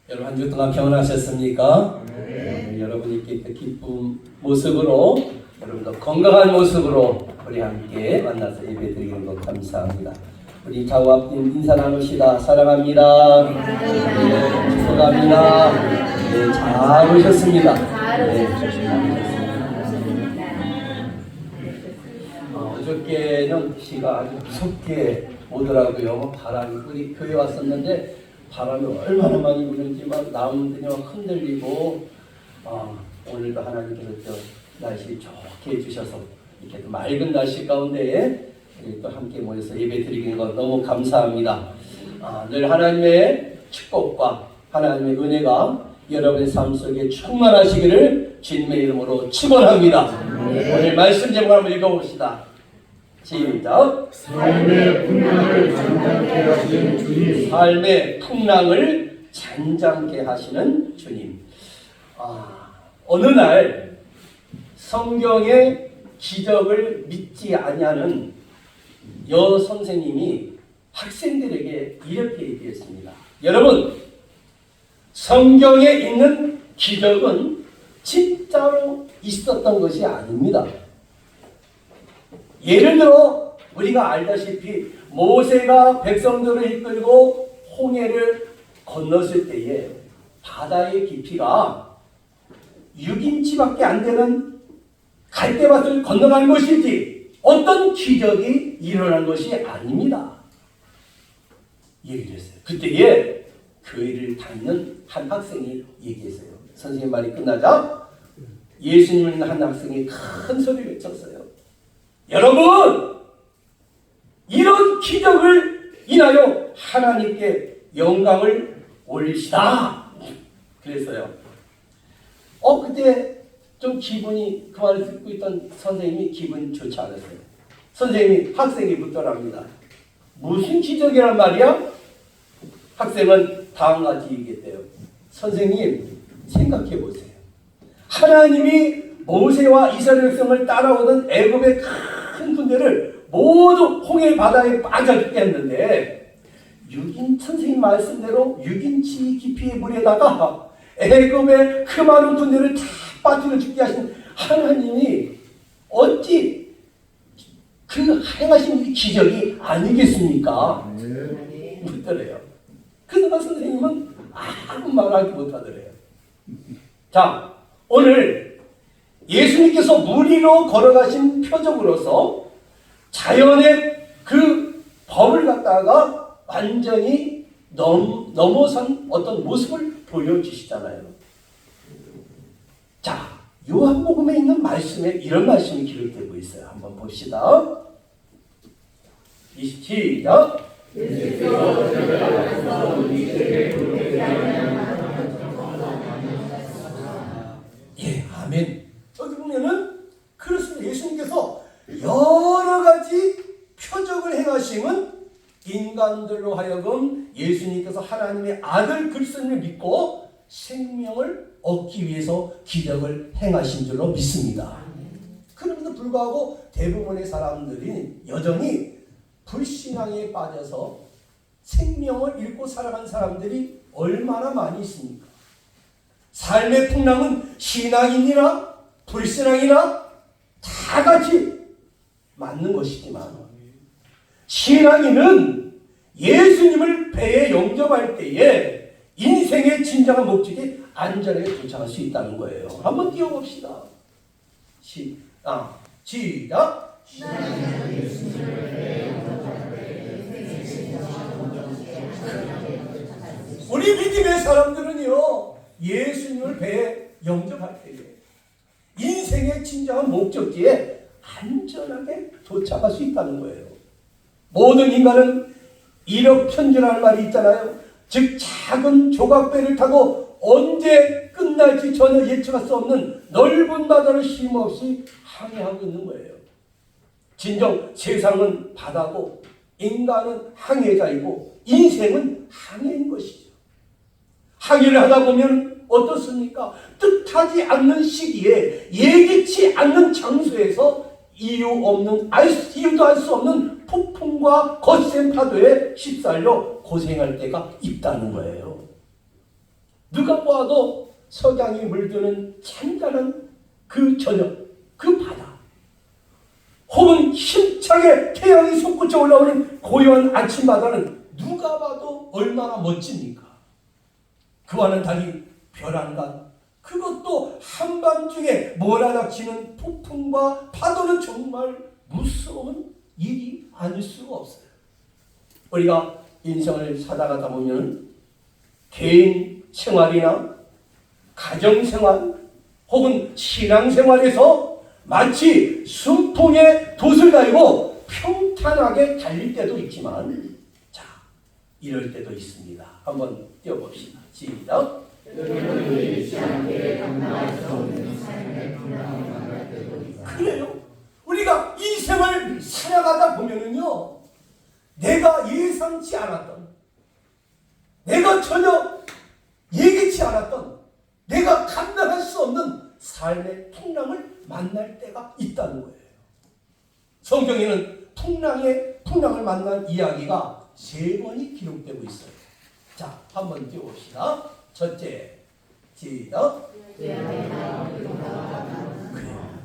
여러분 한 주 동안 평안하셨습니까? 네. 여러분이 기쁜 모습으로, 여러분도 건강한 모습으로 우리 함께 만나서 예배드리는 것 감사합니다. 우리 좌우 앞뒤 인사 나누시다. 사랑합니다. 네, 축복합니다. 네, 잘 오셨습니다. 네, 어저께는 비가 아주 무섭게 오더라고요. 바람이 우리 교회 왔었는데 바람이 얼마나 많이 부는지 막 나무들이 막 흔들리고, 오늘도 하나님께서 날씨 좋게 해주셔서 이렇게 맑은 날씨 가운데에 또 함께 모여서 예배 드리는 것 너무 감사합니다. 늘 하나님의 축복과 하나님의 은혜가 여러분의 삶 속에 충만하시기를 주님의 이름으로 축원합니다. 오늘 말씀 제목 한번 읽어봅시다. 시작. 삶의 풍랑을 잔잔케 하시는 주님. 삶의 풍랑을 잔잔케 하시는 주님. 어느 날 성경의 기적을 믿지 아니하는 여 선생님이 학생들에게 이렇게 얘기했습니다. 여러분, 성경에 있는 기적은 진짜로 있었던 것이 아닙니다. 예를 들어 우리가 알다시피 모세가 백성들을 이끌고 홍해를 건넜을 때에 바다의 깊이가 6인치밖에 안 되는 갈대밭을 건너간 것이지 어떤 기적이 일어난 것이 아닙니다. 얘기를 했어요. 그때에 교회를 다니는 한 학생이 얘기했어요. 선생님 말이 끝나자 예수님을 믿는 한 학생이 큰 소리를 외쳤어요. 여러분, 이런 기적을 인하여 하나님께 영광을 올리시다. 그랬어요. 그때 좀 기분이, 그 말을 듣고 있던 선생님이 기분이 좋지 않았어요. 선생님이 학생이 묻더랍니다. 무슨 기적이란 말이야? 학생은 다음과 같이 얘기했대요. 선생님, 생각해 보세요. 하나님이 모세와 이스라엘 백성을 따라오던 애굽의 큰 군대를 모두 홍해 바다에 빠져 죽게 했는데 선생님 말씀대로 6인치 깊이의 물에다가 애굽의 그 많은 군대를 다 빠뜨려 죽게 하신 하나님이 어찌 그 행하신 기적이 아니겠습니까? 묻더래요. 그러나 선생님은 아무 말하지 못하더래요. 자, 오늘 예수님께서 물 위로 걸어가신 표적으로서 자연의 그 법을 갖다가 완전히 넘어선 어떤 모습을 보여주시잖아요. 자, 요한복음에 있는 말씀에 이런 말씀이 기록되고 있어요. 한번 봅시다. 시작. 예, 아멘. 여기 보면은 그렇습니다. 예수님께서 여러 가지 표적을 행하심은 인간들로 하여금 예수님께서 하나님의 아들 그리스도를 믿고 생명을 얻기 위해서 기적을 행하신 줄로 믿습니다. 그럼에도 불구하고 대부분의 사람들이 여전히 불신앙에 빠져서 생명을 잃고 살아간 사람들이 얼마나 많이 있습니까? 삶의 풍랑은 신앙인이나 불신앙이나 다 같이 맞는 것이지만 신앙인은 예수님을 배에 영접할 때에 인생의 진정한 목적이 안전하게 도착할 수 있다는 거예요. 한번 띄워봅시다. 시작. 우리 믿음의 사람들은요, 예수님을 배에 영접할 때에 인생의 진정한 목적지에 안전하게 도착할 수 있다는 거예요. 모든 인간은 이력편지라는 말이 있잖아요. 즉 작은 조각배를 타고 언제 끝날지 전혀 예측할 수 없는 넓은 바다를 쉼없이 항해하고 있는 거예요. 진정 세상은 바다고 인간은 항해자이고 인생은 항해인 것이죠. 항해를 하다 보면 어떻습니까? 뜻하지 않는 시기에 예기치 않는 장소에서 이유도 알 수 없는 폭풍과 거센 파도에 휩싸여 고생할 때가 있다는 거예요. 누가 보아도 석양이 물드는 찬란한 그 저녁, 그 바다, 혹은 힘차게 태양이 솟구쳐 올라오는 고요한 아침바다는 누가 봐도 얼마나 멋집니까? 그와는 달리 벼랑간, 그것도 한밤중에 몰아닥치는 폭풍과 파도는 정말 무서운 일이 아닐 수가 없어요. 우리가 인생을 살아가다 보면 개인 생활이나 가정생활 혹은 신앙생활에서 마치 순풍에 돛을 달고 평탄하게 달릴 때도 있지만, 자, 이럴 때도 있습니다. 한번 띄워봅시다. 시작. 그래요. 우리가 인생을 살아가다 보면은요, 내가 예상치 않았던, 내가 전혀 예기치 않았던, 내가 감당할 수 없는 삶의 풍랑을 만날 때가 있다는 거예요. 성경에는 풍랑을 만난 이야기가 3번이 기록되고 있어요. 자, 한번 띄워봅시다. 첫째, 시작.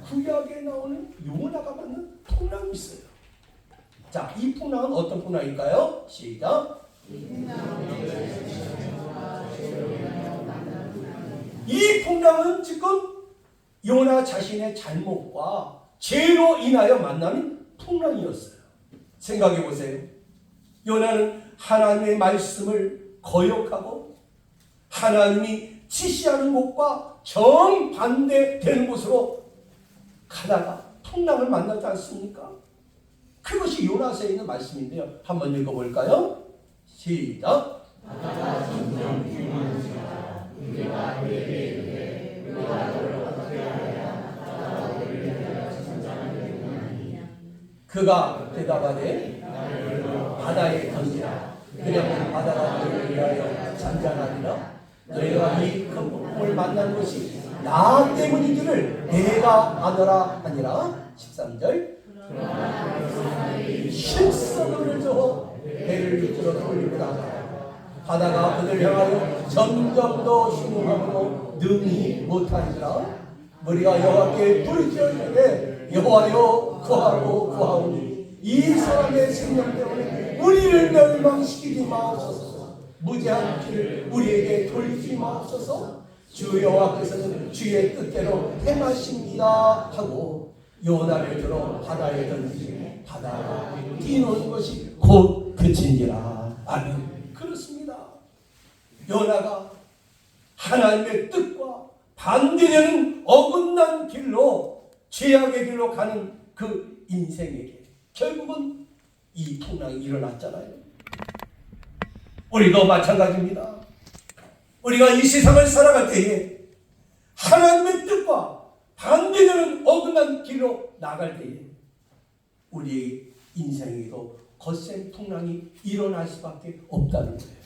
구약에 나오는 요나가 만난 풍랑이 있어요. 자, 이 풍랑은 어떤 풍랑일까요? 시작. 이 풍랑은 지금 요나 자신의 잘못과 죄로 인하여 만나는 풍랑이었어요. 생각해 보세요. 요나는 하나님의 말씀을 거역하고 하나님이 지시하는 곳과 정반대되는 곳으로 가다가 풍랑을 만나지 않습니까? 그것이 요나서에 있는 말씀인데요. 한번 읽어볼까요? 시작. 바다가 점점 규모하니까 우리가 그에게 이르되 우리가 너를 어떻게 하여야 바다가 우리를 위하여 전장하게 되느냐. 그가 대답하되 바다에 던지라. 그러면 바다가 너를 위하여 잔잔하리라. 너희가 이 큰 폭풍을 만난 것이 나 때문이기를 내가 아노라 하니라. 13절. 실성을 저어 배를 밑으로 돌리고 나가 바다가 그들 향하여 점점 더 신음하고 능히 못하니라. 우리가 여호와께 부르짖으되 여호와여 구하고 구하오니 이 사람의 생명 때문에 우리를 멸망시키지 마옵소서. 무죄한 피를 우리에게 돌리지 마옵소서. 주 여호와께서는 주의 뜻대로 행하십니다 하고 요나를 들어 바다에 던지니 바다가 뛰노는 것이 곧 그친지라. 아멘. 그렇습니다. 요나가 하나님의 뜻과 반대되는 어긋난 길로, 죄악의 길로 가는 그 인생에게 결국은 이 풍랑이 일어났잖아요. 우리도 마찬가지입니다. 우리가 이 세상을 살아갈 때에 하나님의 뜻과 반대되는 어긋난 길로 나갈 때에 우리의 인생에도 거센 풍랑이 일어날 수밖에 없다는 거예요.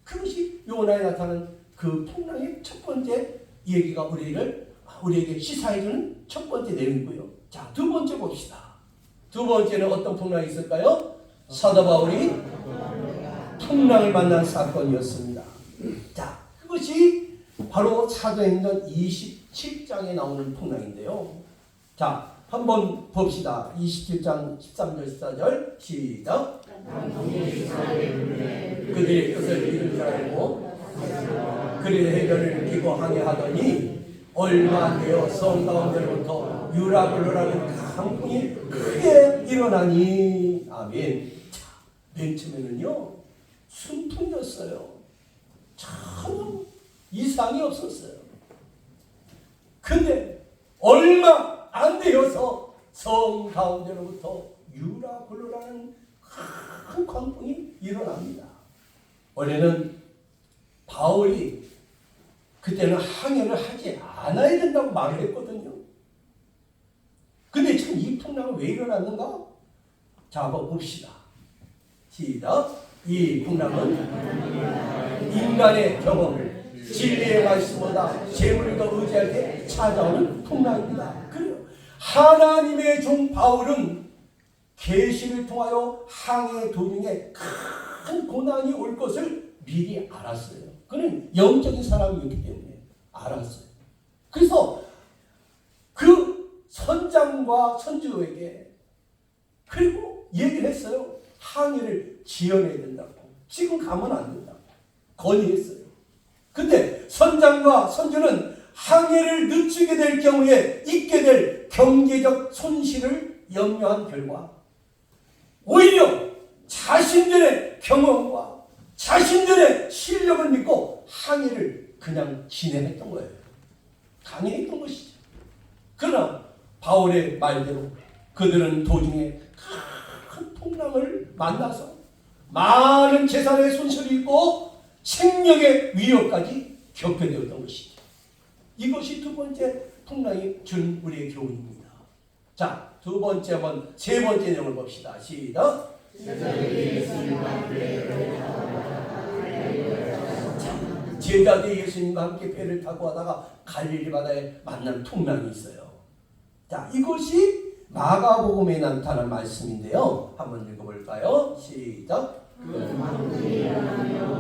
그것이 요나에 나타나는 그 풍랑의 첫 번째 얘기가 우리에게 시사해주는 첫 번째 내용이고요. 자, 두 번째 봅시다. 두 번째는 어떤 풍랑이 있을까요? 사도 바울이 풍랑을 만난 사건이었습니다. 자, 그것이 바로 사도행전 27장에 나오는 풍랑인데요. 자, 한번 봅시다. 27장 13절 14절 시작. 그들의 뜻을 이룰 줄 알고 그들의 해변을 끼고 항해하더니 얼마 안 되어 성 가운데로부터 유라굴로라는 강풍이 크게 일어나니. 아멘. 자, 맨 처음에는요 순풍이었어요. 전혀 이상이 없었어요. 근데 얼마 안 되어서 성 가운데로부터 유라굴로라는 큰 광풍이 일어납니다. 원래는 바울이 그때는 항해를 하지 않아야 된다고 말을 했거든요. 근데 참 이 풍랑은 왜 일어났는가? 자, 한번 봅시다. 시작. 이 풍랑은 인간의 경험을 진리의 말씀보다 재물을 더 의지할 때 찾아오는 풍랑입니다. 그래요. 하나님의 종 바울은 계시를 통하여 항해 도중에 큰 고난이 올 것을 미리 알았어요. 그는 영적인 사람이었기 때문에 알았어요. 그래서 그 선장과 선주에게 그리고 얘기를 했어요. 항해를 지연해야 된다고. 지금 가면 안 된다고 건의했어요. 근데 선장과 선주는 항해를 늦추게 될 경우에 있게 될 경제적 손실을 염려한 결과 오히려 자신들의 경험과 자신들의 실력을 믿고 항해를 그냥 진행했던 거예요. 강행했던 것이죠. 그러나 바울의 말대로 그들은 도중에 큰 풍랑을 만나서 많은 재산의 손실을 입고 생명의 위협까지 겪게 되었던 것이죠. 이것이 두 번째 풍랑이 준 우리의 교훈입니다. 자, 세 번째 내용을 봅시다. 시작. 제자들이 예수님과 함께 배를 타고 하다가 갈릴리 바다에 만난 풍랑이 있어요. 자, 이것이 마가복음에 나타난 말씀인데요. 한번 읽어볼까요? 시작.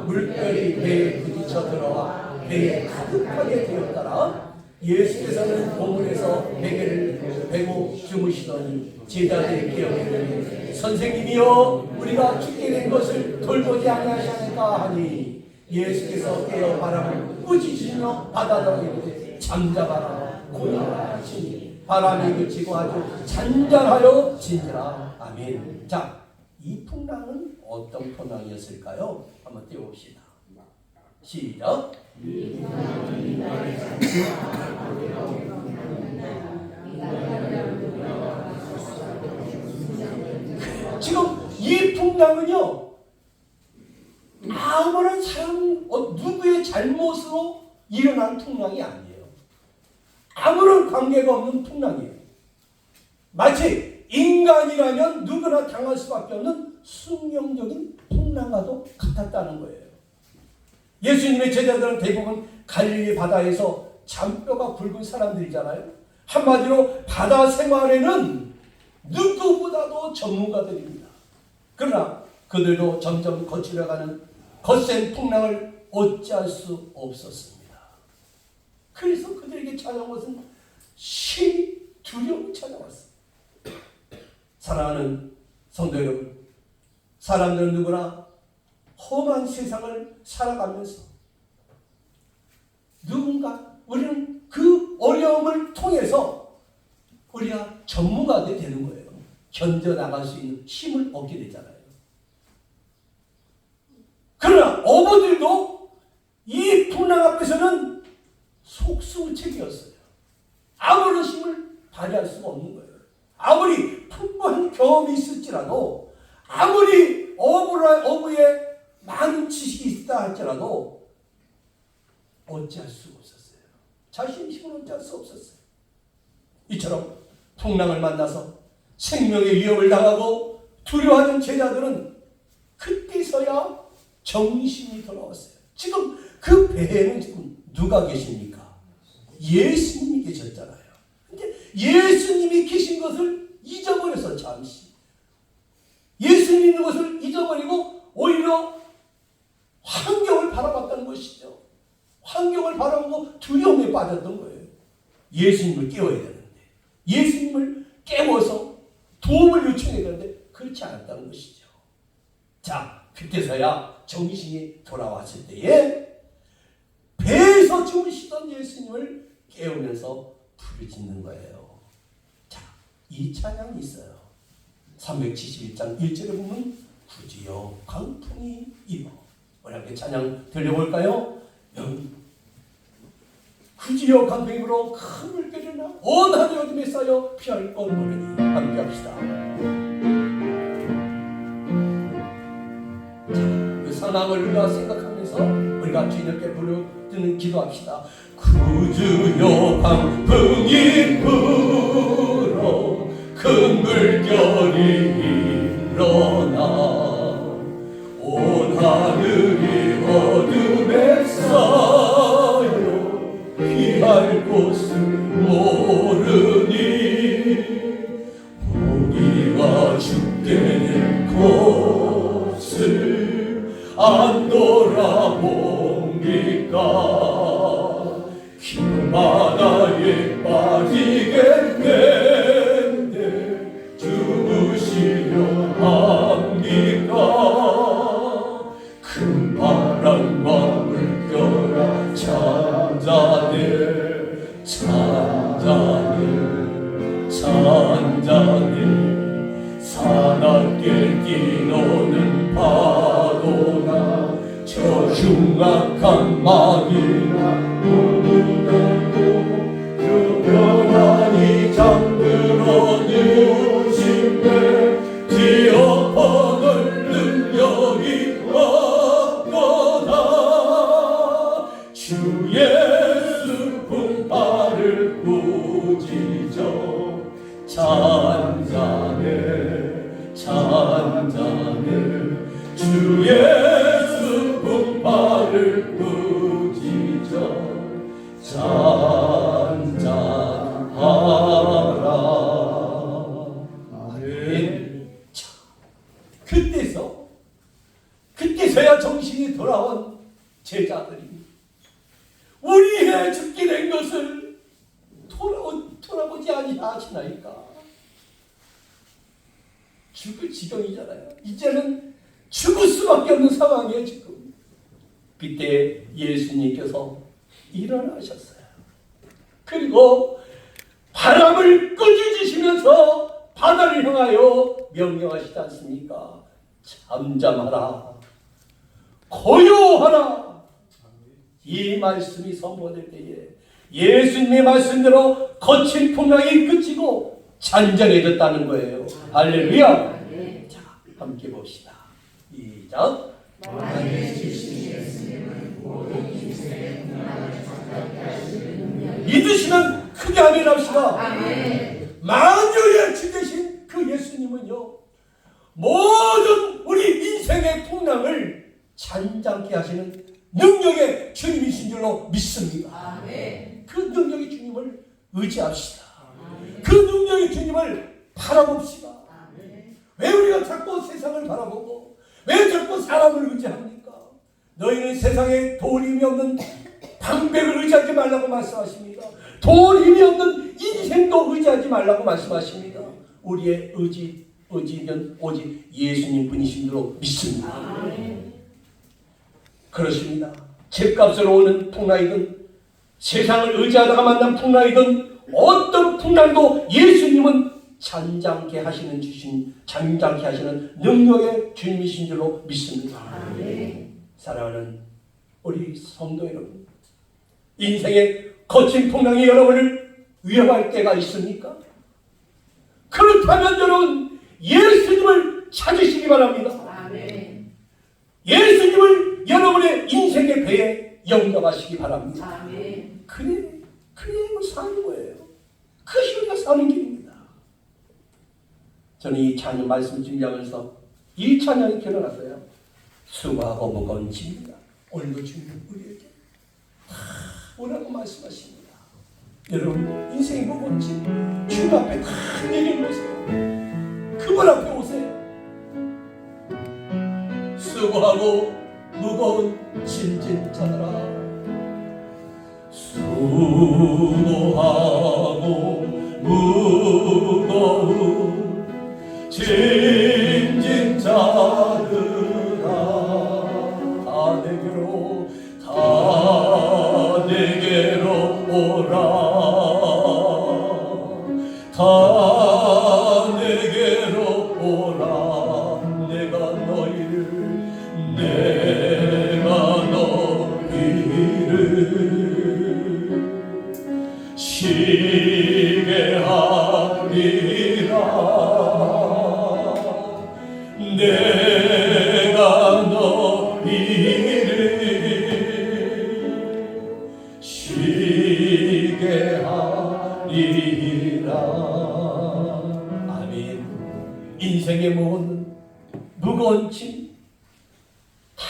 물결이 배에 부딪혀 들어와 배에 가득하게 되었더라. 예수께서는 보물에서 베개를 베고 주무시더니 제자들이 깨어있더니 선생님이여 우리가 죽게 된 것을 돌보지 아니하시니까 하니 예수께서 깨어 바람을 꾸짖으시며 바다로 이르되 잠잠하라 고요하라 하시니 바람이 그치고 아주 잔잔하여 진지라. 아멘. 자, 이 풍랑은 어떤 풍랑이었을까요? 한번 띄워봅시다. 시작. 지금 이 풍랑은요, 아무런 사람 누구의 잘못으로 일어난 풍랑이 아니에요. 아무런 관계가 없는 풍랑이에요. 마치 인간이라면 누구나 당할 수밖에 없는 숙명적인 풍랑과도 같았다는 거예요. 예수님의 제자들은 대부분 갈릴리 바다에서 잔뼈가 굵은 사람들이잖아요. 한마디로 바다 생활에는 누구보다도 전문가들입니다. 그러나 그들도 점점 거칠어가는 거센 풍랑을 어찌할 수 없었습니다. 그래서 그들에게 찾아온 것은 심히 두려움이 찾아왔습니다. 사랑하는 성도 여러분, 사람들은 누구나 험한 세상을 살아가면서 누군가 우리는 그 어려움을 통해서 우리가 전문가가 되는 거예요. 견뎌나갈 수 있는 힘을 얻게 되잖아요. 그러나 어부들도 이 풍랑 앞에서는 속수무책이었어요. 아무런 힘을 발휘할 수가 없는 거예요. 아무리 풍부한 경험이 있을지라도 아무리 어부의 많은 지식이 있다 할지라도 어찌할 수가 없었어요. 자신의 힘을 어찌할 수 없었어요. 이처럼 풍랑을 만나서 생명의 위협을 당하고 두려워하는 제자들은 그때서야 정신이 돌아왔어요. 지금 그 배에는 지금 누가 계십니까? 예수님이 계셨잖아요. 근데 예수님이 계신 것을 잊어버려서 잠시 예수님 있는 것을 잊어버리고 오히려 환경을 바라봤다는 것이죠. 환경을 바라보고 두려움에 빠졌던 거예요. 예수님을 깨워야 되는데 예수님을 깨워서 도움을 요청해야 되는데 그렇지 않았다는 것이죠. 자, 그때서야 정신이 돌아왔을 때에 배에서 주무시던 예수님을 깨우면서 부르짖는 거예요. 자, 이 찬양이 있어요. 371장 1절에 보면 구주여 강풍이 임하. 우리 함께 찬양 들려볼까요? 구주여 강풍이 불어 큰 물결이 나 온 하늘 어둠에 쌓여 피할 것 모르니. 함께 합시다. 자, 그 상황을 우리가 생각하면서 우리가 주님께 부르짖는 기도합시다. 구주여 강풍이 불어 큰 물결이 일어나 온 하늘이 어둠에 쌓여 피할 곳을 모르니 우리가 죽게 된 것을 안 돌아봅니까? 깊은 바다에 빠지겠는데 주무시려 합니까? 큰 바람과 물결아 잔잔해 잔잔해 잔잔해 사납게 뛰노는 파도가 저 흉악한 마귀나 그 편안히 잠들어 누우신데 뒤엎어널 능력이 없도다. 주 예수 분파를 꾸짖어 잔잔해 잔잔해 주 예수 분파를 꾸짖어 잔잔하라. 아멘. 자, 그때서야 정신이 돌아온 제자들이 우리의 죽게 된 것을 돌아보지 아니하시나이까. 죽을 지경이잖아요. 이제는 죽을 수밖에 없는 상황이에요. 지금 그때 예수님께서 일어나셨어요. 그리고 바람을 꾸짖으시면서 바다를 향하여 명령하시지 않습니까? 잠잠하라, 고요하라. 이 말씀이 선포될 때에 예수님의 말씀대로 거친 풍랑이 그치고 잔잔해졌다는 거예요. 할렐루야. 자, 함께 봅시다. 시작. 믿으시면 크게 아멘 합시다. 만유의 주 되신 그 예수님은요, 모든 우리 인생의 풍랑을 잔잔케 하시는 능력의 주님이신 줄로 믿습니다. 그 능력의 주님을 의지합시다. 그 능력의 주님을 바라봅시다. 왜 우리가 자꾸 세상을 바라보고 왜 자꾸 사람을 의지합니까? 너희는 세상에 돈 힘이 없는 방백을 의지하지 말라고 말씀하십니다. 돈 힘이 없는 인생도 의지하지 말라고 말씀하십니다. 우리의 의지는 오직 예수님 분이신 줄로 믿습니다. 그렇습니다. 집값으로 오는 풍랑이든 세상을 의지하다가 만난 풍랑이든 어떤 풍랑도 예수님은 잔잔케 하시는 능력의 주님이신 줄로 믿습니다. 사랑하는 우리 성도 여러분, 인생의 거친 풍랑이 여러분을 위협할 때가 있습니까? 그렇다면 여러분 예수님을 찾으시기 바랍니다. 예수님을 여러분의 인생의 배에 영접하시기 바랍니다. 그래 사는 거예요. 그것이 우리가 사는 길입니다. 저는 이 찬양 말씀 준비하면서 이 찬양이 기억났어요. 수고하고 무거운 짐이다. 오늘도 주님 우리에게 오라고 말씀하십니다. 여러분 인생이 무거운 짐 주님 앞에 다 내려놓으세요. 그분 앞에 오세요. 수고하고 무거운 짐진 자들아, 수고하고 무거운 짐진 자들아, 다 내게로 오라. 다 내게로 오라. 내가 너희를 쉬게 하리라. 내가 너희를 쉬게 하리라. 아멘. 인생의 무거운 짐 다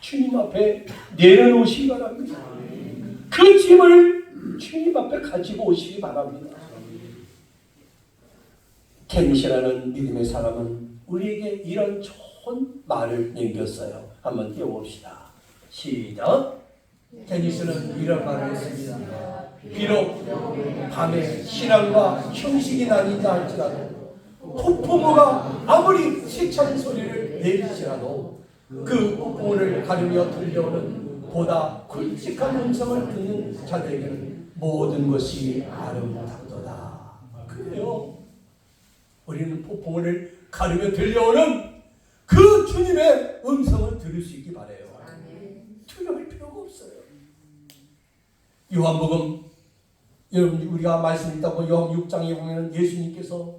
주님 앞에 내려놓으시기 바랍니다. 그 짐을 주님 앞에 가지고 오시기 바랍니다. 켄시라는 믿음의 사람은 우리에게 이런 좋은 말을 남겼어요. 한번 띄워봅시다. 시작. 데니스는 이런 말을 했습니다. 비록 밤에 신앙과 형식이 나뉜다 할지라도 폭풍우가 아무리 세찬 소리를 내릴지라도 그 폭풍우를 가르며 들려오는 보다 굵직한 음성을 듣는 자들에게는 모든 것이 아름답도다. 그래요. 우리는 폭풍우를 가르며 들려오는 그 주님의 음성을 들을 수 있기 바라요. 두려울 필요가 없어요. 요한복음, 여러분 우리가 말씀 있다고 요한 6장에 보면 예수님께서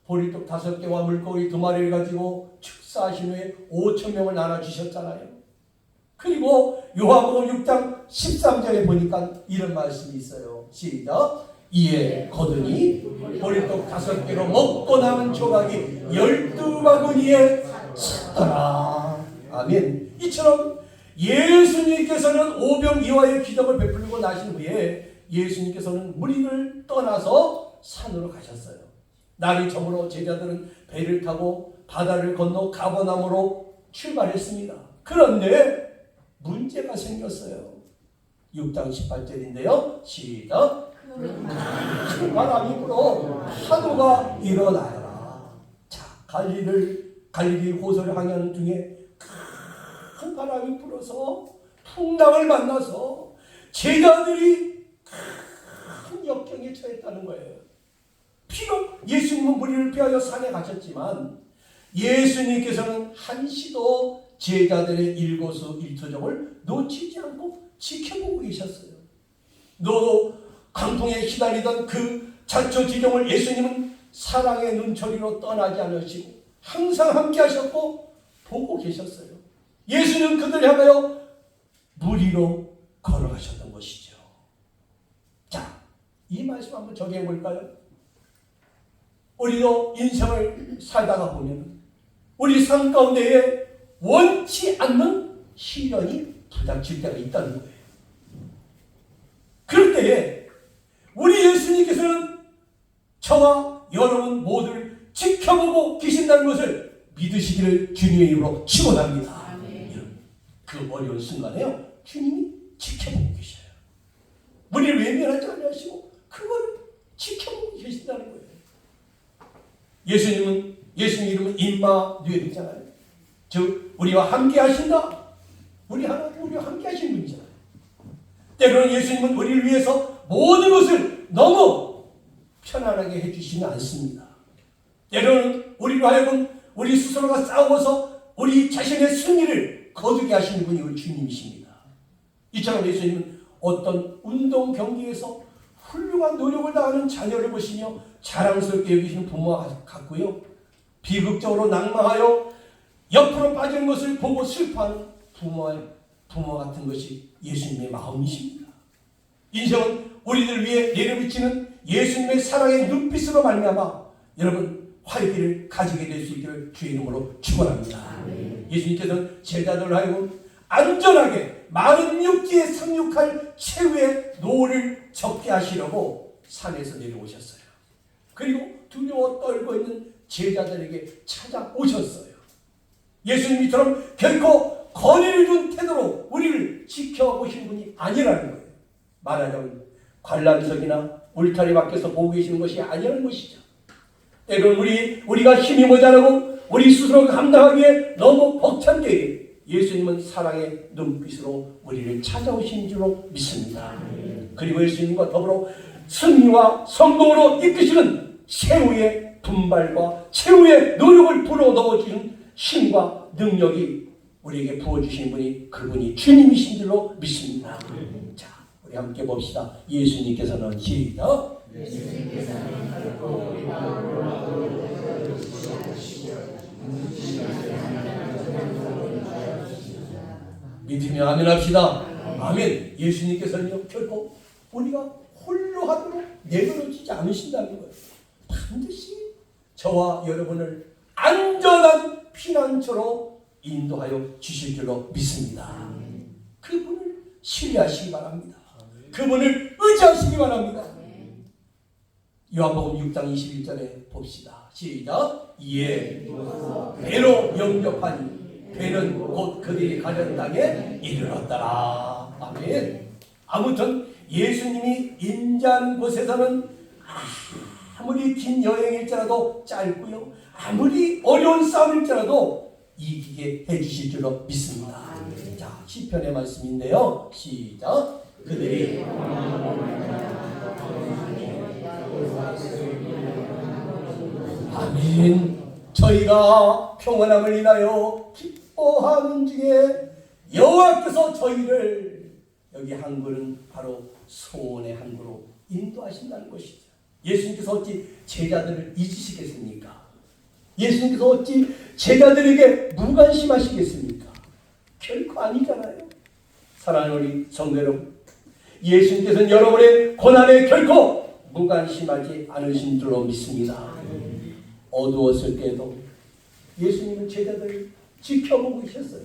보리떡 5개와 물고기 2마리를 가지고 축사하신 후에 5,000명을 나눠주셨잖아요. 그리고 요한복음 6장 13절에 보니까 이런 말씀이 있어요. 시작. 이에 거두니 보리떡 5개로 먹고 남은 조각이 12바구니에 찼더라. 아멘. 이처럼 예수님께서는 오병이어의 기적을 베풀고 나신 후에 예수님께서는 무리를 떠나서 산으로 가셨어요. 날이 저물어 제자들은 배를 타고 바다를 건너 가버나움으로 출발했습니다. 그런데 문제가 생겼어요. 6장 18절인데요. 시작. 큰 바람이 불어 파도가 일어나라. 자, 갈릴리 호수를 항해하는 중에 큰 바람이 불어서 풍랑을 만나서 제자들이 큰 역경에 처했다는 거예요. 비록 예수님은 무리를 피하여 산에 가셨지만 예수님께서는 한시도 제자들의 일거수일투족을 놓치지 않고 지켜보고 계셨어요. 너도 강풍에 휘날리던 그 자초지종을 예수님은 사랑의 눈초리로 떠나지 않으시고 항상 함께 하셨고 보고 계셨어요. 예수는 그들을 향하여 무리로 걸어가셨던 것이죠. 자, 이 말씀 한번 적용해 볼까요? 우리도 인생을 살다가 보면 우리 삶 가운데에 원치 않는 시련이 부닥칠 때가 있다는 거예요. 그럴 때에 우리 예수님께서는 저와 여러분 모두를 지켜보고 계신다는 것을 믿으시기를 주님의 이름으로 축원합니다. 그 어려운 순간에요, 주님이 지켜보고 계셔요. 우리를 외면하지 않으시고 그걸 지켜보고 계신다는 거예요. 예수님 이름은 임마누엘이잖아요. 즉 우리와 함께 하신다. 우리 하나님 우리와 함께 하신 분이잖아요. 때로는 예수님은 우리를 위해서 모든 것을 너무 편안하게 해주시면 않습니다. 때로는 우리로 하여금 우리 스스로가 싸워서 우리 자신의 승리를 거두게 하시는 분이 우리 주님이십니다. 이처럼 예수님은 어떤 운동 경기에서 훌륭한 노력을 다하는 자녀를 보시며 자랑스럽게 여기시는 부모와 같고요. 비극적으로 낭망하여 옆으로 빠진 것을 보고 슬퍼하는 부모 같은 것이 예수님의 마음이십니다. 인생은 우리들 위해 내려비치는 예수님의 사랑의 눈빛으로 말미암아 여러분 활기를 가지게 될 수 있기를 주의 이름으로 축원합니다. 예수님께서는 제자들을 하여금 안전하게 마른 육지에 상륙할 최후의 노를 적게 하시려고 산에서 내려오셨어요. 그리고 두려워 떨고 있는 제자들에게 찾아오셨어요. 예수님처럼 결코 거리를 둔 태도로 우리를 지켜보신 분이 아니라는 거예요. 말하자면 관람석이나 울타리 밖에서 보고 계시는 것이 아니라는 것이죠. 때로는 우리가 힘이 모자라고 우리 스스로 감당하기에 너무 벅찬 때에 예수님은 사랑의 눈빛으로 우리를 찾아오신 줄로 믿습니다. 그리고 예수님과 더불어 승리와 성공으로 이끄시는 최후의 분발과 최후의 노력을 불어넣어주는 힘과 능력이 우리에게 부어주신 분이 그분이 주님이신 줄로 믿습니다. 자, 우리 함께 봅시다. 예수님께서는 시작. 믿으며 아멘 합시다. 아멘. 예수님께서는 결코 우리가 홀로 하도록 내버려지지 않으신다는 거예요. 반드시 저와 여러분을 안전한 피난처로 인도하여 주실 줄로 믿습니다. 그분을 신뢰하시기 바랍니다. 그분을 의지하시기 바랍니다. 요한복음 6장 21절에 봅시다. 시작. 이에 배로 영접하니 배는 곧 그들이 가려는 땅에 이르렀더라. 아멘. 아무튼 예수님이 임재하는 곳에서는 아무리 긴 여행일지라도 짧고요, 아무리 어려운 싸움일지라도 이기게 해주실 줄로 믿습니다. 자, 시편의 말씀인데요. 시작. 그들이 아멘. 저희가 평안함을 인하여 기뻐하는 중에 여호와께서 저희를, 여기 항구는 바로 소원의 항구로 인도하신다는 것이죠. 예수님께서 어찌 제자들을 잊으시겠습니까? 예수님께서 어찌 제자들에게 무관심하시겠습니까? 결코 아니잖아요. 사랑하는 우리 성도 여러분, 예수님께서는 여러분의 고난에 결코 무관심하지 않으신 줄로 믿습니다. 어두웠을 때도 예수님은 제자들을 지켜보고 계셨어요.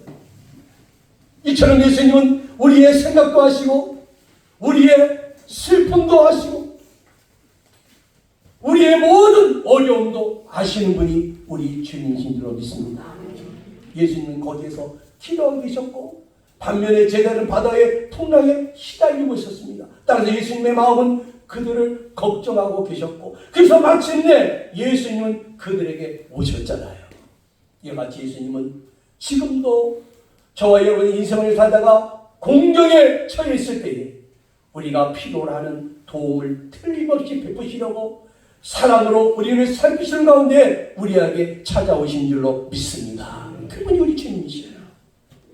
이처럼 예수님은 우리의 생각도 하시고 우리의 슬픔도 하시고 우리의 모든 어려움도 아시는 분이 우리 주님이신 줄로 믿습니다. 예수님은 거기에서 기도하고 계셨고 반면에 제자들은 바다의 풍랑에 시달리고 있었습니다. 따라서 예수님의 마음은 그들을 걱정하고 계셨고, 그래서 마침내 예수님은 그들에게 오셨잖아요. 이와 같이 예수님은 지금도 저와 여러분의 인생을 살다가 공경에 처해 있을 때에 우리가 필요로 하는 도움을 틀림없이 베푸시려고 사랑으로 우리를 살피시는 가운데 우리에게 찾아오신 줄로 믿습니다. 그분이 우리 주님이시에요.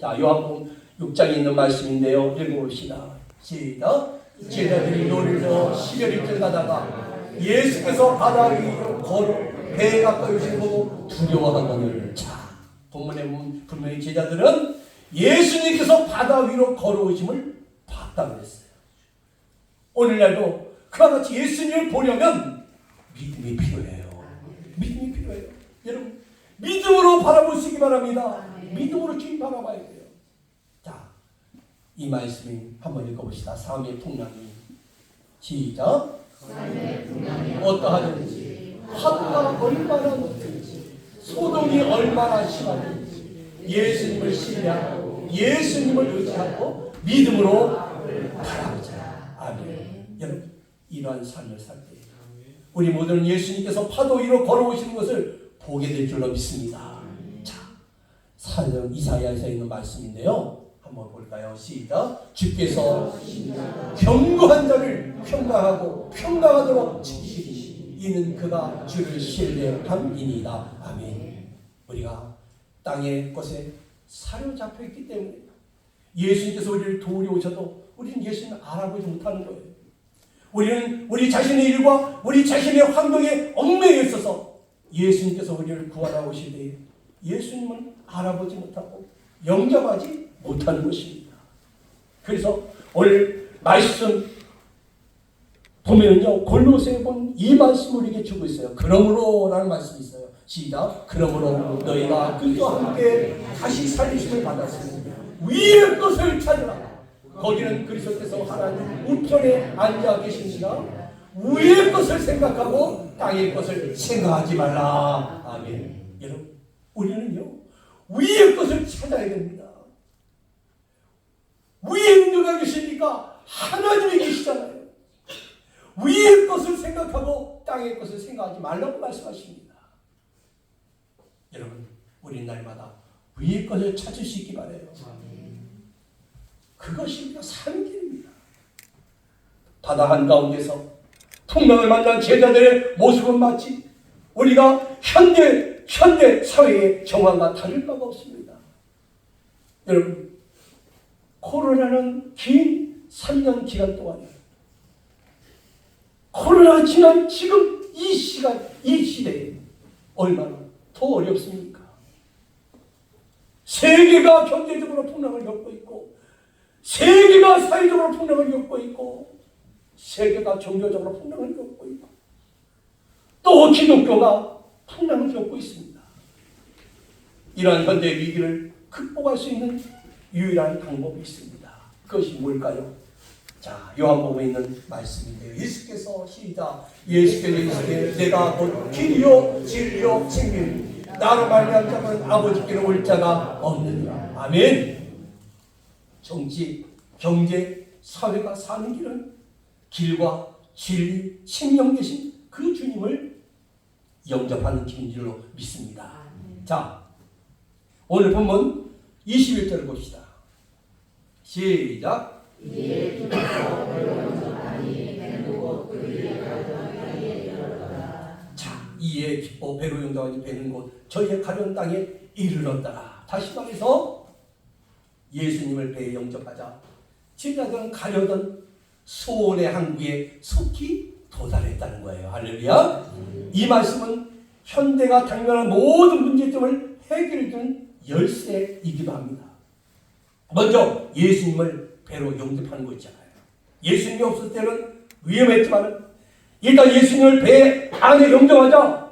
자, 요한복음 6장에 있는 말씀인데요. 읽어봅시다. 시작. 제자들이 노리러 11일째 가다가 예수께서 바다 위로 걸어 배에 가까이 오신 보고 두려워하거늘. 자, 본문에 보면 분명히 제자들은 예수님께서 바다 위로 걸어오심을 봤다고 했어요. 오늘날도 그와 같이 예수님을 보려면 믿음이 필요해요. 믿음이 필요해요. 여러분, 믿음으로 바라보시기 바랍니다. 믿음으로 주님 바라봐야 돼요. 자, 이 말씀을 한번 읽어봅시다. 삶의 풍랑이. 시작. 어떠하든지 파도가 얼마나 높든지 소동이 얼마나 심하든지 예수님을 신뢰하고 예수님을 의지하고 믿음으로 바라보자. 아멘. 여러분, 이러한 삶을 살 때 우리 모두는 예수님께서 파도 위로 걸어오시는 것을 보게 될 줄로 믿습니다. 자, 사령 이사야에서 있는 말씀인데요. 한번 볼까요? 시작. 주께서 경고한 자를 평강하고 평강하도록 지키시니 이는 그가 주를 신뢰함이니이다. 아멘. 우리가 땅의 것에 사로잡혀 있기 때문에 예수님께서 우리를 도우려 오셔도 우리는 예수님을 알아보지 못하는 거예요. 우리는 우리 자신의 일과 우리 자신의 환경에 얽매여 있어서 예수님께서 우리를 구하러 오실 때 예수님은 알아보지 못하고 영접하지 못하는 것입니다. 그래서 오늘 말씀 보면요, 골로새에 본 이 말씀을 우리에게 주고 있어요. 그러므로라는 말씀이 있어요. 시작. 그러므로 너희가 그리스도와 함께 다시 살리심을 받았으니 위의 것을 찾으라. 거기는 그리스도께서 하나님 우편에 앉아 계십니다. 위의 것을 생각하고 땅의 것을 생각하지 말라. 아멘. 여러분, 우리는요 위의 것을 찾아야 됩니다. 위에 누가 계십니까? 하나님이 계시잖아요. 위의 것을 생각하고 땅의 것을 생각하지 말라고 말씀하십니다. 여러분, 우리 날마다 위의 것을 찾을 수 있기 바라요. 그것이 우리가 사는 길입니다. 바다 한가운데서 풍랑을 만난 제자들의 모습은 마치 우리가 현대 사회의 정황과 다를 바가 없습니다. 여러분, 코로나는 긴 3년 기간 동안에 코로나가 지난 지금 이 시간, 이 시대에 얼마나 더 어렵습니까? 세계가 경제적으로 풍랑을 겪고 있고 세계가 사회적으로 풍랑을 겪고 있고 세계가 종교적으로 풍랑을 겪고 있고 또 기독교가 풍랑을 겪고 있습니다. 이러한 현대 위기를 극복할 수 있는 유일한 방법이 있습니다. 그것이 뭘까요? 자, 요한복음에 있는 말씀인데요. 예수께서 시작. 예수께서 이르시되 내가 곧 길이요 진리요 생명이니 나로 말미암 자는 아버지께로 올 자가 없느니라. 아멘. 정치, 경제, 사회가 사는 길은 길과 진리, 생명 되신 그 주님을 영접하는 길인 줄로 믿습니다. 자, 오늘 본문 21절을 봅시다. 시작. 자, 이에 기뻐 배로 영접하니 배는 곳 저희의 가려운 땅에 이르렀더라. 다시 말해서 예수님을 배에 영접하자 제자들은 가려던 소원의 항구에 속히 도달했다는 거예요. 할렐루야. 이 말씀은 현대가 당면한 모든 문제점을 해결해준 열쇠이기도 합니다. 먼저 예수님을 배로 영접하는 거 있잖아요. 예수님이 없을 때는 위험했지만 일단 예수님을 배 안에 영접하자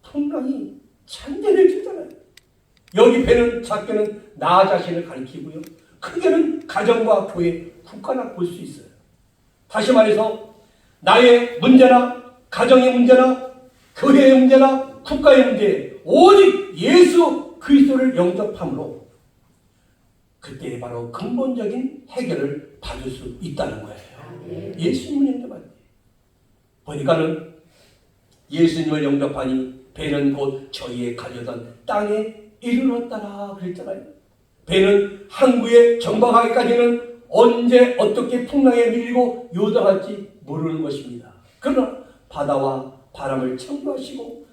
풍랑이 잔잔해지잖아요. 여기 배는 작게는 나 자신을 가리키고요, 크게는 가정과 교회, 국가나 볼 수 있어요. 다시 말해서 나의 문제나 가정의 문제나 교회의 문제나 국가의 문제, 오직 예수 그리스도를 영접함으로 그때 바로 근본적인 해결을 받을 수 있다는 거예요. 예수님을 영접하니 보니까는 예수님을 영접하니 배는 곧 저희의 가려던 땅에 이르렀다라 그랬잖아요. 배는 항구에 정박하기까지는 언제 어떻게 풍랑에 밀리고 요동할지 모르는 것입니다. 그러나 바다와 바람을 창조하시고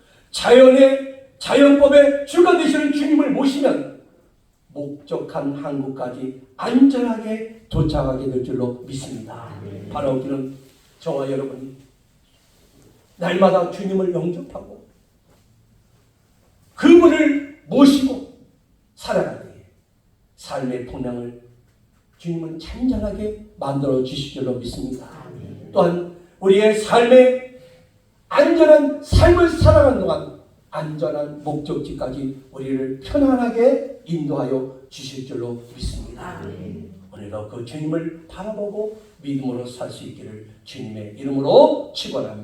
자연법의 주관 되시는 주님을 모시면 목적한 항구까지 안전하게 도착하게 될 줄로 믿습니다. 바라오기는 저와 여러분이 날마다 주님을 영접하고 그분을 모시고 살아가는 삶의 풍랑을 주님은 잔잔하게 만들어 주실 줄로 믿습니다. 또한 우리의 삶의 안전한 삶을 살아가는 동안 안전한 목적지까지 우리를 편안하게 인도하여 주실 줄로 믿습니다. 오늘도 그 주님을 바라보고 믿음으로 살 수 있기를 주님의 이름으로 축원합니다.